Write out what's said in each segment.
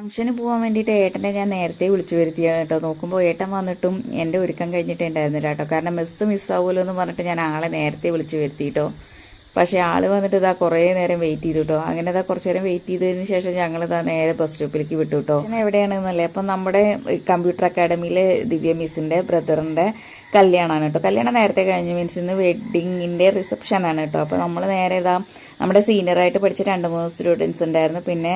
ഫംഗ്ഷന് പോകാൻ വേണ്ടിയിട്ട് ഏട്ടനെ ഞാൻ നേരത്തെ വിളിച്ചു വരുത്തിയാണ് കേട്ടോ. നോക്കുമ്പോൾ ഏട്ടൻ വന്നിട്ടും എൻ്റെ ഒരുക്കം കഴിഞ്ഞിട്ടുണ്ടായിരുന്നില്ല കേട്ടോ. കാരണം മിസ്സാവുമല്ലോ എന്ന് പറഞ്ഞിട്ട് ഞാൻ ആളെ നേരത്തെ വിളിച്ചു വരുത്തിയിട്ടോ. പക്ഷേ ആള് വന്നിട്ട് ഇതാ കുറേ നേരം വെയിറ്റ് ചെയ്തു കേട്ടോ. അങ്ങനെ ഇതാ കുറച്ചു നേരം വെയിറ്റ് ചെയ്തതിന് ശേഷം ഞങ്ങൾ ഇതാ നേരെ ബസ് സ്റ്റോപ്പിലേക്ക് വിട്ടു കേട്ടോ. എവിടെയാണെന്നല്ലേ, അപ്പം നമ്മുടെ കമ്പ്യൂട്ടർ അക്കാഡമിയിലെ ദിവ്യ മിസ്സിന്റെ ബ്രദറിന്റെ കല്യാണമാണ് കേട്ടോ. കല്യാണം നേരത്തെ കഴിഞ്ഞു, മീൻസ് ഇന്ന് വെഡിങ്ങിന്റെ റിസപ്ഷൻ ആണ് കേട്ടോ. അപ്പൊ നമ്മൾ നേരെ ഇതാ നമ്മുടെ സീനിയറായിട്ട് പഠിച്ച 2-3 സ്റ്റുഡൻസ് ഉണ്ടായിരുന്നു. പിന്നെ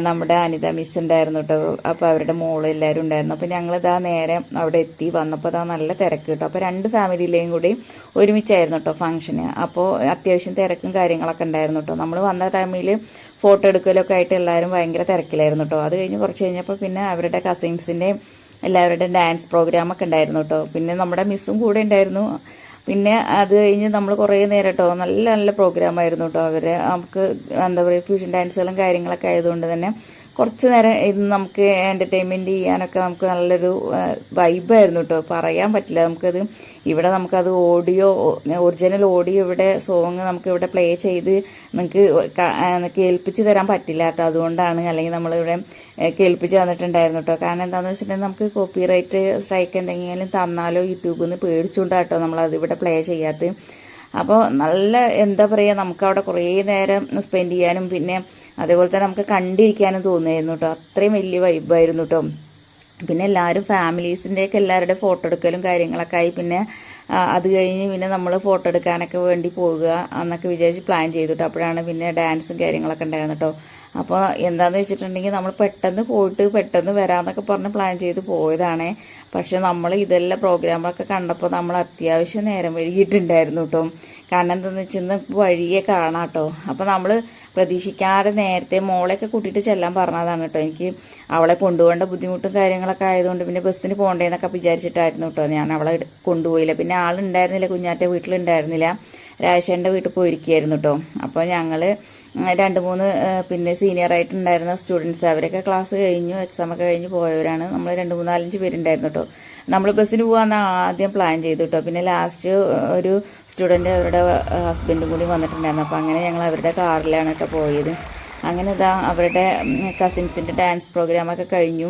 നമ്മുടെ അനിത മിസ് ഉണ്ടായിരുന്നു കേട്ടോ. അപ്പൊ അവരുടെ മോള് എല്ലാവരും ഉണ്ടായിരുന്നു. അപ്പൊ ഞങ്ങൾ ഇതാ നേരെ അവിടെ എത്തി. വന്നപ്പോൾ ഇതാ നല്ല തിരക്ക് കേട്ടോ. അപ്പൊ 2 ഫാമിലിയിലെയും കൂടി ഒരുമിച്ചായിരുന്നു കേട്ടോ ഫംഗ്ഷന്. അപ്പോൾ അത്യാവശ്യം തിരക്കും കാര്യങ്ങളൊക്കെ ഉണ്ടായിരുന്നു കേട്ടോ. നമ്മൾ വന്ന ടൈമിൽ ഫോട്ടോ എടുക്കലൊക്കെ ആയിട്ട് എല്ലാവരും ഭയങ്കര തിരക്കിലായിരുന്നു കേട്ടോ. അത് കഴിഞ്ഞ് കുറച്ച് കഴിഞ്ഞപ്പോൾ പിന്നെ അവരുടെ കസിൻസിന്റെ എല്ലാവരുടെ ഡാൻസ് പ്രോഗ്രാം ഒക്കെ ഉണ്ടായിരുന്നു കേട്ടോ. പിന്നെ നമ്മുടെ മിസ്സും കൂടെ ഉണ്ടായിരുന്നു. പിന്നെ അത് കഴിഞ്ഞ് നമ്മൾ കുറേ നേരം കേട്ടോ നല്ല നല്ല പ്രോഗ്രാം ആയിരുന്നു കേട്ടോ. അവര് നമുക്ക് എന്താ പറയുക ഫ്യൂഷൻ ഡാൻസുകളും കാര്യങ്ങളൊക്കെ ആയതുകൊണ്ട് തന്നെ കുറച്ച് നേരം ഇത് നമുക്ക് എന്റർടൈൻമെന്റ് ചെയ്യാനൊക്കെ നമുക്ക് നല്ലൊരു വൈബായിരുന്നു കേട്ടോ. പറയാൻ പറ്റില്ല നമുക്കത്. ഇവിടെ നമുക്കത് ഒറിജിനൽ ഓഡിയോ ഇവിടെ സോങ് നമുക്ക് ഇവിടെ പ്ലേ ചെയ്ത് നിങ്ങൾക്ക് കേൾപ്പിച്ച് തരാൻ പറ്റില്ല കേട്ടോ. അതുകൊണ്ടാണ്, അല്ലെങ്കിൽ നമ്മളിവിടെ കേൾപ്പിച്ച് തന്നിട്ടുണ്ടായിരുന്നു കേട്ടോ. കാരണം എന്താണെന്ന് വെച്ചിട്ടുണ്ടെങ്കിൽ നമുക്ക് കോപ്പിറൈറ്റ് സ്ട്രൈക്ക് എന്തെങ്കിലും തന്നാലോ യൂട്യൂബിൽ നിന്ന് പേടിച്ചുകൊണ്ടാട്ടോ നമ്മളത് ഇവിടെ പ്ലേ ചെയ്യാത്തത്. അപ്പോൾ നല്ല എന്താ പറയുക, നമുക്ക് അവിടെ കുറേ നേരം സ്പെൻഡ് ചെയ്യാനും പിന്നെ അതേപോലെ തന്നെ നമുക്ക് കണ്ടിരിക്കാനും തോന്നുമായിരുന്നു കേട്ടോ. അത്രയും വലിയ വൈബായിരുന്നു കേട്ടോ. പിന്നെ എല്ലാവരും ഫാമിലീസിൻ്റെയൊക്കെ എല്ലാവരുടെ ഫോട്ടോ എടുക്കലും കാര്യങ്ങളൊക്കെ ആയി. പിന്നെ അത് കഴിഞ്ഞ് പിന്നെ നമ്മൾ ഫോട്ടോ എടുക്കാനൊക്കെ വേണ്ടി പോകുക എന്നൊക്കെ വിചാരിച്ച് പ്ലാൻ ചെയ്തിട്ടോ. അപ്പോഴാണ് പിന്നെ ഡാൻസും കാര്യങ്ങളൊക്കെ ഉണ്ടായിരുന്നു കേട്ടോ. അപ്പോൾ എന്താണെന്ന് വെച്ചിട്ടുണ്ടെങ്കിൽ നമ്മൾ പെട്ടെന്ന് പോയിട്ട് പെട്ടെന്ന് വരാമെന്നൊക്കെ പറഞ്ഞ് പ്ലാൻ ചെയ്ത് പോയതാണേ. പക്ഷെ നമ്മൾ ഇതെല്ലാം പ്രോഗ്രാമൊക്കെ കണ്ടപ്പോൾ നമ്മൾ അത്യാവശ്യം നേരം വൈകിയിട്ടുണ്ടായിരുന്നു കേട്ടോ. കാരണം എന്താണെന്ന് വെച്ചാൽ വഴിയെ കാണാം കേട്ടോ. അപ്പോൾ നമ്മൾ പ്രതീക്ഷിക്കാതെ നേരത്തെ മോളെയൊക്കെ കൂട്ടിയിട്ട് ചെല്ലാൻ പറഞ്ഞതാണ് കേട്ടോ. എനിക്ക് അവളെ കൊണ്ടുപോകേണ്ട ബുദ്ധിമുട്ടും കാര്യങ്ങളൊക്കെ ആയതുകൊണ്ട് പിന്നെ ബസ്സിന് പോകണ്ടേന്നൊക്കെ വിചാരിച്ചിട്ടായിരുന്നു കേട്ടോ ഞാൻ അവളെ കൊണ്ടുപോയില്ല. പിന്നെ ആളുണ്ടായിരുന്നില്ല, കുഞ്ഞാറ്റ വീട്ടിലുണ്ടായിരുന്നില്ല, രാജേഷന്റെ വീട്ടിൽ പോയിരിക്കുകയായിരുന്നു കേട്ടോ. അപ്പോൾ ഞങ്ങള് 2-3 പിന്നെ സീനിയർ ആയിട്ടുണ്ടായിരുന്ന സ്റ്റുഡൻസ് അവരൊക്കെ ക്ലാസ് കഴിഞ്ഞു, എക്സാം ഒക്കെ കഴിഞ്ഞ് പോയവരാണ്. നമ്മൾ 2-3-4-5 പേരുണ്ടായിരുന്നു കേട്ടോ. നമ്മൾ ബസ്സിന് പോകാമെന്ന് ആദ്യം പ്ലാൻ ചെയ്തു കേട്ടോ. പിന്നെ ലാസ്റ്റ് ഒരു സ്റ്റുഡന്റ് അവരുടെ ഹസ്ബൻഡും കൂടി വന്നിട്ടുണ്ടായിരുന്നു. അപ്പം അങ്ങനെ ഞങ്ങൾ അവരുടെ കാറിലാണ് കേട്ടോ പോയത്. അങ്ങനെ ഇതാ അവരുടെ കസിൻസിന്റെ ഡാൻസ് പ്രോഗ്രാമൊക്കെ കഴിഞ്ഞു.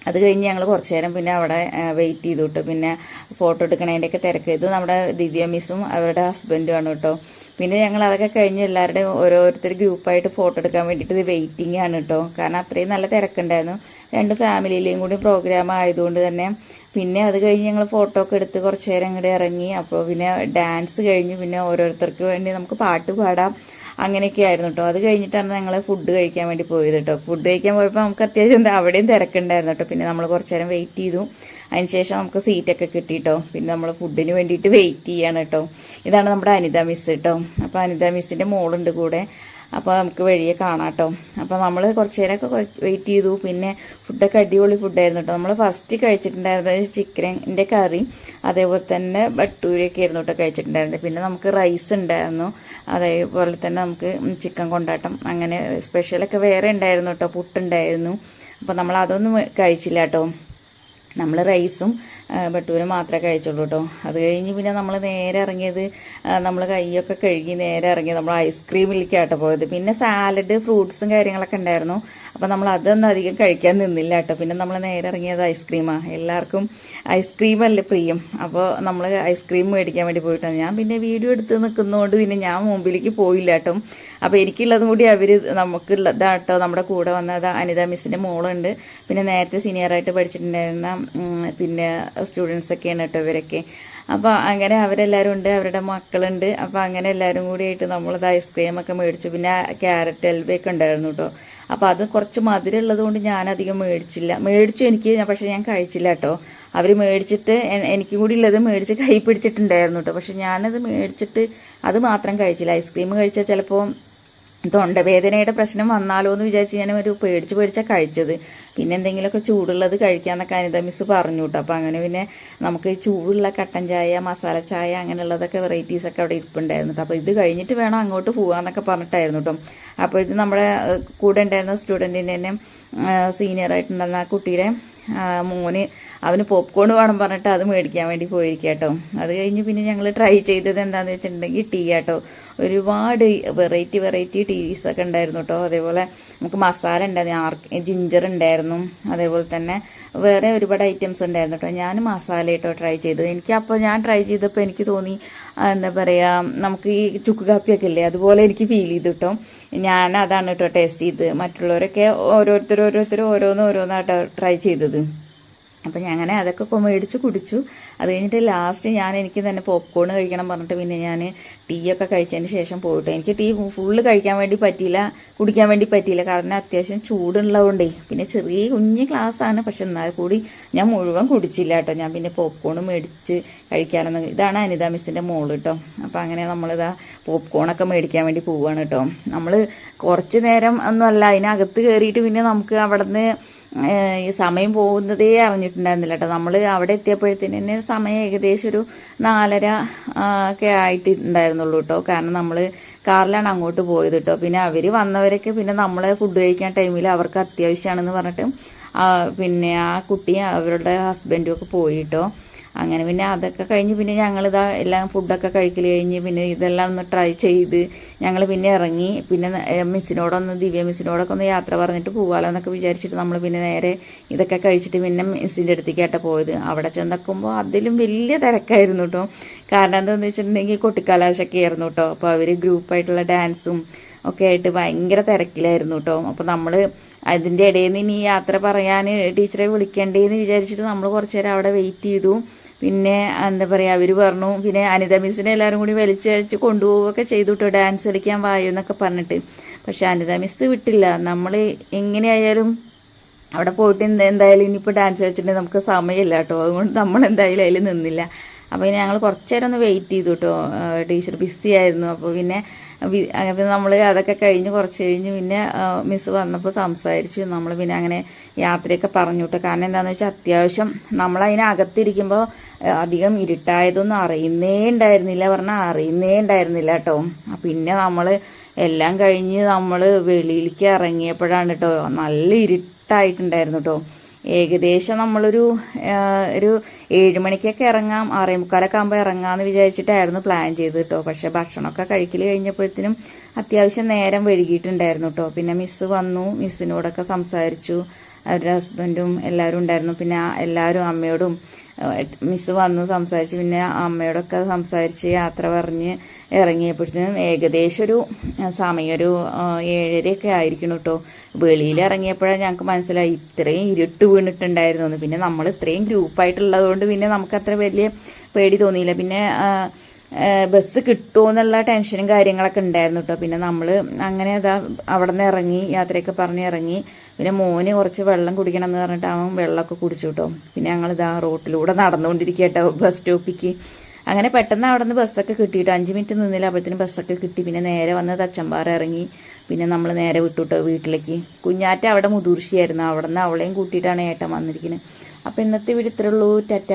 അത് കഴിഞ്ഞ് ഞങ്ങൾ കുറച്ചു നേരം പിന്നെ അവിടെ വെയിറ്റ് ചെയ്തു കേട്ടോ. പിന്നെ ഫോട്ടോ എടുക്കണതിൻ്റെയൊക്കെ തിരക്ക്. ഇത് നമ്മുടെ ദിവ്യ മിസ്സും അവരുടെ ഹസ്ബൻഡും ആണ് കേട്ടോ. പിന്നെ ഞങ്ങൾ അതൊക്കെ കഴിഞ്ഞ് എല്ലാവരുടെയും ഓരോരുത്തർ ഗ്രൂപ്പായിട്ട് ഫോട്ടോ എടുക്കാൻ വേണ്ടിയിട്ട് ഇത് വെയിറ്റിംഗ് ആണ് കേട്ടോ. കാരണം അത്രയും നല്ല തിരക്കുണ്ടായിരുന്നു. 2 ഫാമിലിയിലെയും കൂടി പ്രോഗ്രാം ആയതുകൊണ്ട് തന്നെ. പിന്നെ അത് കഴിഞ്ഞ് ഞങ്ങൾ ഫോട്ടോ ഒക്കെ എടുത്ത് കുറച്ചു നേരം ഇങ്ങോട്ട് ഇറങ്ങി. അപ്പോൾ പിന്നെ ഡാൻസ് കഴിഞ്ഞ് പിന്നെ ഓരോരുത്തർക്ക് വേണ്ടി നമുക്ക് പാട്ട് പാടാം അങ്ങനെയൊക്കെ ആയിരുന്നു കേട്ടോ. അത് കഴിഞ്ഞിട്ടാണ് ഞങ്ങൾ ഫുഡ് കഴിക്കാൻ വേണ്ടി പോയത് കേട്ടോ. ഫുഡ് കഴിക്കാൻ പോയപ്പോൾ നമുക്ക് അത്യാവശ്യം അവിടെയും തിരക്കുണ്ടായിരുന്നു കേട്ടോ. പിന്നെ നമ്മൾ കുറച്ചു നേരം വെയിറ്റ് ചെയ്തു. അതിനുശേഷം നമുക്ക് സീറ്റൊക്കെ കിട്ടിയിട്ടോ. പിന്നെ നമ്മൾ ഫുഡിന് വേണ്ടിയിട്ട് വെയിറ്റ് ചെയ്യാണ് കേട്ടോ. ഇതാണ് നമ്മുടെ അനിത മിസ് കേട്ടോ. അപ്പോൾ അനിത മിസ്സിന്റെ മോളുണ്ട് കൂടെ. അപ്പോൾ നമുക്ക് വഴിയെ കാണാം കേട്ടോ. അപ്പോൾ നമ്മൾ കുറച്ചു നേരമൊക്കെ വെയിറ്റ് ചെയ്തു. പിന്നെ ഫുഡൊക്കെ അടിപൊളി ഫുഡായിരുന്നു കേട്ടോ. നമ്മൾ ഫസ്റ്റ് കഴിച്ചിട്ടുണ്ടായിരുന്നത് ചിക്കൻ്റെ കറി, അതേപോലെ തന്നെ ബട്ടൂരൊക്കെ ആയിരുന്നു കേട്ടോ കഴിച്ചിട്ടുണ്ടായിരുന്നത്. പിന്നെ നമുക്ക് റൈസ് ഉണ്ടായിരുന്നു, അതേപോലെ തന്നെ നമുക്ക് ചിക്കൻ കൊണ്ടാട്ടം, അങ്ങനെ സ്പെഷ്യലൊക്കെ വേറെ ഉണ്ടായിരുന്നു കേട്ടോ. പുട്ടുണ്ടായിരുന്നു. അപ്പോൾ നമ്മൾ അതൊന്നും കഴിച്ചില്ല കേട്ടോ. നമ്മൾ റൈസും ബട്ടൂരും മാത്രമേ കഴിച്ചുള്ളൂ കേട്ടോ. അത് കഴിഞ്ഞ് പിന്നെ നമ്മൾ നേരെ ഇറങ്ങിയത്, നമ്മൾ കൈയൊക്കെ കഴുകി നേരെ ഇറങ്ങിയത് നമ്മൾ ഐസ്ക്രീമിലേക്കാട്ടോ പോയത്. പിന്നെ സാലഡ് ഫ്രൂട്ട്സും കാര്യങ്ങളൊക്കെ ഉണ്ടായിരുന്നു. അപ്പം നമ്മൾ അതൊന്നും അധികം കഴിക്കാൻ നിന്നില്ല കേട്ടോ. പിന്നെ നമ്മൾ നേരെ ഇറങ്ങിയത് ഐസ്ക്രീമാണ്. എല്ലാവർക്കും ഐസ്ക്രീമല്ലേ പ്രിയം. അപ്പോൾ നമ്മൾ ഐസ്ക്രീം മേടിക്കാൻ വേണ്ടി പോയിട്ടാണ്. ഞാൻ പിന്നെ വീഡിയോ എടുത്ത് നിൽക്കുന്നതുകൊണ്ട് പിന്നെ ഞാൻ മുമ്പിലേക്ക് പോയില്ല കേട്ടോ. അപ്പോൾ എനിക്കുള്ളതും കൂടി നമുക്കുള്ളതാട്ടോ. നമ്മുടെ കൂടെ വന്നത് അനിത മിസ്സിന്റെ മോളുണ്ട്. പിന്നെ നേരത്തെ സീനിയറായിട്ട് പഠിച്ചിട്ടുണ്ടായിരുന്ന പിന്നെ സ്റ്റുഡൻസ് ഒക്കെയാണ് കേട്ടോ ഇവരൊക്കെ. അപ്പൊ അങ്ങനെ അവരെല്ലാരും ഉണ്ട്, അവരുടെ മക്കളുണ്ട്. അപ്പൊ അങ്ങനെ എല്ലാരും കൂടി ആയിട്ട് നമ്മളത് ഐസ്ക്രീം ഒക്കെ മേടിച്ചു. പിന്നെ ക്യാരറ്റ് ഹൽവയൊക്കെ ഉണ്ടായിരുന്നു കേട്ടോ. അപ്പൊ അത് കുറച്ച് മധുരം ഉള്ളത് കൊണ്ട് ഞാൻ അധികം മേടിച്ചു എനിക്ക്, പക്ഷെ ഞാൻ കഴിച്ചില്ല കേട്ടോ. അവര് മേടിച്ചിട്ട് എനിക്കും കൂടി ഉള്ളത് മേടിച്ച് കൈ പിടിച്ചിട്ടുണ്ടായിരുന്നു കേട്ടോ. പക്ഷെ ഞാനത് മേടിച്ചിട്ട് അത് മാത്രം കഴിച്ചില്ല. ഐസ്ക്രീം കഴിച്ചാൽ ചിലപ്പോൾ തൊണ്ടവേദനയുടെ പ്രശ്നം വന്നാലോ എന്ന് വിചാരിച്ച് ഞാൻ ഒരു പേടിച്ചാ കഴിച്ചത്. പിന്നെ എന്തെങ്കിലുമൊക്കെ ചൂടുള്ളത് കഴിക്കാന്നൊക്കെ അനിത മിസ് പറഞ്ഞു കേട്ടോ. അപ്പൊ അങ്ങനെ പിന്നെ നമുക്ക് ചൂടുള്ള കട്ടൻ ചായ, മസാല ചായ അങ്ങനെയുള്ളതൊക്കെ വെറൈറ്റീസ് ഒക്കെ അവിടെ ഇരിപ്പുണ്ടായിരുന്നു. അപ്പൊ ഇത് കഴിഞ്ഞിട്ട് വേണം അങ്ങോട്ട് പോവാന്നൊക്കെ പറഞ്ഞിട്ടായിരുന്നു കേട്ടോ. അപ്പോൾ ഇത് നമ്മുടെ കൂടെ ഉണ്ടായിരുന്ന സ്റ്റുഡന്റിന്റെ തന്നെ സീനിയർ ആയിട്ടുണ്ടായിരുന്ന ആ കുട്ടിയുടെ മോന് അവന് പോപ്കോൺ വേണം പറഞ്ഞിട്ട് അത് മേടിക്കാൻ വേണ്ടി പോയിരിക്കുക കേട്ടോ. അത് കഴിഞ്ഞ് പിന്നെ ഞങ്ങൾ ട്രൈ ചെയ്തത് എന്താണെന്ന് വെച്ചിട്ടുണ്ടെങ്കിൽ ടീ ആട്ടോ. ഒരുപാട് വെറൈറ്റി ടീസ് ഒക്കെ ഉണ്ടായിരുന്നു കേട്ടോ. അതേപോലെ നമുക്ക് മസാല ഉണ്ടായിരുന്നു, ജിഞ്ചർ ഉണ്ടായിരുന്നു, അതേപോലെ തന്നെ വേറെ ഒരുപാട് ഐറ്റംസ് ഉണ്ടായിരുന്നു കേട്ടോ. ഞാൻ മസാല കേട്ടോ ട്രൈ ചെയ്തത്. അപ്പോൾ ഞാൻ ട്രൈ ചെയ്തപ്പോൾ എനിക്ക് തോന്നി എന്താ പറയാ, നമുക്ക് ഈ ചുക്ക് കാപ്പിയൊക്കെ ഇല്ലേ, അതുപോലെ എനിക്ക് ഫീൽ ചെയ്തു കേട്ടോ. ഞാൻ അതാണ് കേട്ടോ ടേസ്റ്റ് ചെയ്തത്. മറ്റുള്ളവരൊക്കെ ഓരോരുത്തർ ഓരോന്നാട്ടോ ട്രൈ ചെയ്തത്. അപ്പം ഞാൻ അങ്ങനെ അതൊക്കെ മേടിച്ച് കുടിച്ചു. അത് കഴിഞ്ഞിട്ട് ലാസ്റ്റ് എനിക്ക് തന്നെ പോപ്കോൺ കഴിക്കണം പറഞ്ഞിട്ട് പിന്നെ ഞാൻ ടീ ഒക്കെ കഴിച്ചതിന് ശേഷം പോയിട്ട്, എനിക്ക് ടീ ഫുള്ള് കുടിക്കാൻ വേണ്ടി പറ്റിയില്ല. കാരണം അത്യാവശ്യം ചൂടുള്ളതുകൊണ്ടേ, പിന്നെ ചെറിയ കുഞ്ഞ് ഗ്ലാസ്സാണ്, പക്ഷെ എന്നാൽ കൂടി ഞാൻ മുഴുവൻ കുടിച്ചില്ല കേട്ടോ. ഞാൻ പിന്നെ പോപ്കോൺ മേടിച്ച് കഴിക്കാമെന്ന്. ഇതാണ് അനിത മിസ്സിന്റെ മോള് കേട്ടോ. അപ്പം അങ്ങനെ നമ്മളിതാ പോപ്കോണൊക്കെ മേടിക്കാൻ വേണ്ടി പോവുകയാണ് കേട്ടോ. നമ്മൾ കുറച്ച് നേരം ഒന്നുമല്ല, അതിനകത്ത് കയറിയിട്ട് പിന്നെ നമുക്ക് അവിടെ നിന്ന് ഈ സമയം പോകുന്നതേ അറിഞ്ഞിട്ടുണ്ടായിരുന്നില്ല കേട്ടോ. നമ്മൾ അവിടെ എത്തിയപ്പോഴത്തേന് തന്നെ സമയം ഏകദേശം ഒരു 4:30 ഒക്കെ ആയിട്ടുണ്ടായിരുന്നുള്ളൂ കേട്ടോ. കാരണം നമ്മൾ കാറിലാണ് അങ്ങോട്ട് പോയത് കേട്ടോ. പിന്നെ അവർ വന്നവരൊക്കെ പിന്നെ നമ്മളെ ഫുഡ് കഴിക്കാൻ ടൈമിൽ അവർക്ക് അത്യാവശ്യമാണെന്ന് പറഞ്ഞിട്ട് പിന്നെ ആ കുട്ടിയും അവരുടെ ഹസ്ബൻഡും ഒക്കെ പോയി കേട്ടോ. അങ്ങനെ പിന്നെ അതൊക്കെ കഴിഞ്ഞ് പിന്നെ ഞങ്ങളിതാ എല്ലാം ഫുഡൊക്കെ കഴിക്കൽ കഴിഞ്ഞ് പിന്നെ ഇതെല്ലാം ഒന്ന് ട്രൈ ചെയ്ത് ഞങ്ങൾ പിന്നെ ഇറങ്ങി. പിന്നെ ദിവ്യ മിസ്സിനോടൊക്കെ ഒന്ന് യാത്ര പറഞ്ഞിട്ട് പോവാലോ എന്നൊക്കെ വിചാരിച്ചിട്ട് നമ്മൾ പിന്നെ നേരെ ഇതൊക്കെ കഴിച്ചിട്ട് പിന്നെ മിസ്സിൻ്റെ അടുത്തേക്കായിട്ട് പോയത്. അവിടെ ചെന്നേക്കുമ്പോൾ അതിലും വലിയ തിരക്കായിരുന്നു കേട്ടോ. കാരണം എന്താണെന്ന് വെച്ചിട്ടുണ്ടെങ്കിൽ കൊട്ടിക്കലാശൊക്കെ ആയിരുന്നു കേട്ടോ. അപ്പോൾ അവർ ഗ്രൂപ്പായിട്ടുള്ള ഡാൻസും ഒക്കെ ആയിട്ട് ഭയങ്കര തിരക്കിലായിരുന്നു കേട്ടോ. അപ്പോൾ നമ്മൾ അതിൻ്റെ ഇടയിൽ നിന്ന് ഇനി യാത്ര പറയാൻ ടീച്ചറെ വിളിക്കണ്ടേന്ന് വിചാരിച്ചിട്ട് നമ്മൾ കുറച്ചു നേരം അവിടെ വെയിറ്റ് ചെയ്തു. പിന്നെ എന്താ പറയുക, അവർ പറഞ്ഞു പിന്നെ അനിത മിസ്സിനെ എല്ലാവരും കൂടി വലിച്ചഴിച്ച് കൊണ്ടുപോവുകയൊക്കെ ചെയ്തു കേട്ടോ, ഡാൻസ് കളിക്കാൻ വായോ എന്നൊക്കെ പറഞ്ഞിട്ട്. പക്ഷെ അനിത മിസ് വിട്ടില്ല. നമ്മൾ എങ്ങനെയായാലും അവിടെ പോയിട്ട് എന്തായാലും ഇനിയിപ്പോൾ ഡാൻസ് കളിച്ചിട്ടുണ്ടെങ്കിൽ നമുക്ക് സമയമില്ല കേട്ടോ. അതുകൊണ്ട് നമ്മൾ എന്തായാലും അതിൽ നിന്നില്ല. അപ്പോൾ ഞങ്ങൾ കുറച്ചു നേരം ഒന്ന് വെയിറ്റ് ചെയ്തു കേട്ടോ. ടീച്ചർ ബിസി ആയിരുന്നു. അപ്പോൾ പിന്നെ നമ്മൾ അതൊക്കെ കഴിഞ്ഞ് കുറച്ച് കഴിഞ്ഞ് പിന്നെ മിസ് വന്നപ്പോൾ സംസാരിച്ചു. നമ്മൾ പിന്നെ അങ്ങനെ യാത്രയൊക്കെ പറഞ്ഞു കേട്ടോ. കാരണം എന്താണെന്ന് വെച്ചാൽ അത്യാവശ്യം നമ്മളതിനകത്തിരിക്കുമ്പോൾ അധികം ഇരുട്ടായതൊന്നും അറിയുന്നേ ഉണ്ടായിരുന്നില്ല കേട്ടോ. പിന്നെ നമ്മൾ എല്ലാം കഴിഞ്ഞ് നമ്മൾ വെളിയിലേക്ക് ഇറങ്ങിയപ്പോഴാണ് കേട്ടോ നല്ല ഇരുട്ടായിട്ടുണ്ടായിരുന്നു കേട്ടോ. ഏകദേശം നമ്മളൊരു 7 മണിക്കൊക്കെ ഇറങ്ങാം, 6:45 ആകുമ്പോൾ ഇറങ്ങാമെന്ന് വിചാരിച്ചിട്ടായിരുന്നു പ്ലാൻ ചെയ്ത് കേട്ടോ. പക്ഷെ ഭക്ഷണമൊക്കെ കഴിക്കൽ കഴിഞ്ഞപ്പോഴത്തേനും അത്യാവശ്യം നേരം വൈകിയിട്ടുണ്ടായിരുന്നു കേട്ടോ. പിന്നെ മിസ് വന്നു, മിസ്സിനോടൊക്കെ സംസാരിച്ചു, അവരുടെ ഹസ്ബൻഡും എല്ലാവരും ഉണ്ടായിരുന്നു. പിന്നെ എല്ലാവരും അമ്മയോടും മിസ് വന്നു സംസാരിച്ചു. പിന്നെ അമ്മയോടൊക്കെ സംസാരിച്ച് യാത്ര പറഞ്ഞ് ഇറങ്ങിയപ്പോഴത്തേനും ഏകദേശം ഒരു സമയം ഒരു 7:30 ആയിരിക്കണം കേട്ടോ. വെളിയിൽ ഇറങ്ങിയപ്പോഴാണ് ഞങ്ങൾക്ക് മനസ്സിലായി ഇത്രയും ഇരുട്ട് വീണിട്ടുണ്ടായിരുന്നു. പിന്നെ നമ്മൾ ഇത്രയും ഗ്രൂപ്പായിട്ടുള്ളത് കൊണ്ട് പിന്നെ നമുക്ക് അത്ര വലിയ പേടി തോന്നിയില്ല. പിന്നെ ബസ് കിട്ടുമോ എന്നുള്ള ടെൻഷനും കാര്യങ്ങളൊക്കെ ഉണ്ടായിരുന്നു കേട്ടോ. പിന്നെ നമ്മൾ അങ്ങനെ അവിടെ നിന്ന് ഇറങ്ങി, യാത്രയൊക്കെ പറഞ്ഞ് ഇറങ്ങി. പിന്നെ മോന് കുറച്ച് വെള്ളം കുടിക്കണം എന്ന് പറഞ്ഞിട്ട് അവൻ വെള്ളമൊക്കെ കുടിച്ചു കേട്ടോ. പിന്നെ ഞങ്ങൾ റോട്ടിലൂടെ നടന്നുകൊണ്ടിരിക്കുക കേട്ടോ ബസ് സ്റ്റോപ്പിക്ക്. അങ്ങനെ പെട്ടെന്ന് അവിടെ നിന്ന് ബസ്സൊക്കെ കിട്ടിയിട്ടോ. 5 മിനിറ്റ് നിന്നില്ല, അപ്പോഴത്തേനും ബസ്സൊക്കെ കിട്ടി. പിന്നെ നേരെ വന്ന് തച്ചമ്പാറ ഇറങ്ങി. പിന്നെ നമ്മൾ നേരെ വിട്ടു കേട്ടോ വീട്ടിലേക്ക്. കുഞ്ഞാറ്റ അവിടെ മുതിർച്ചയായിരുന്നു. അവിടെ നിന്ന് അവളെയും കൂട്ടിയിട്ടാണ് ഏട്ടൻ വന്നിരിക്കുന്നത്. അപ്പം ഇന്നത്തെ വീഡിയോ ഇത്രേ ഉള്ളൂ. ടാറ്റ.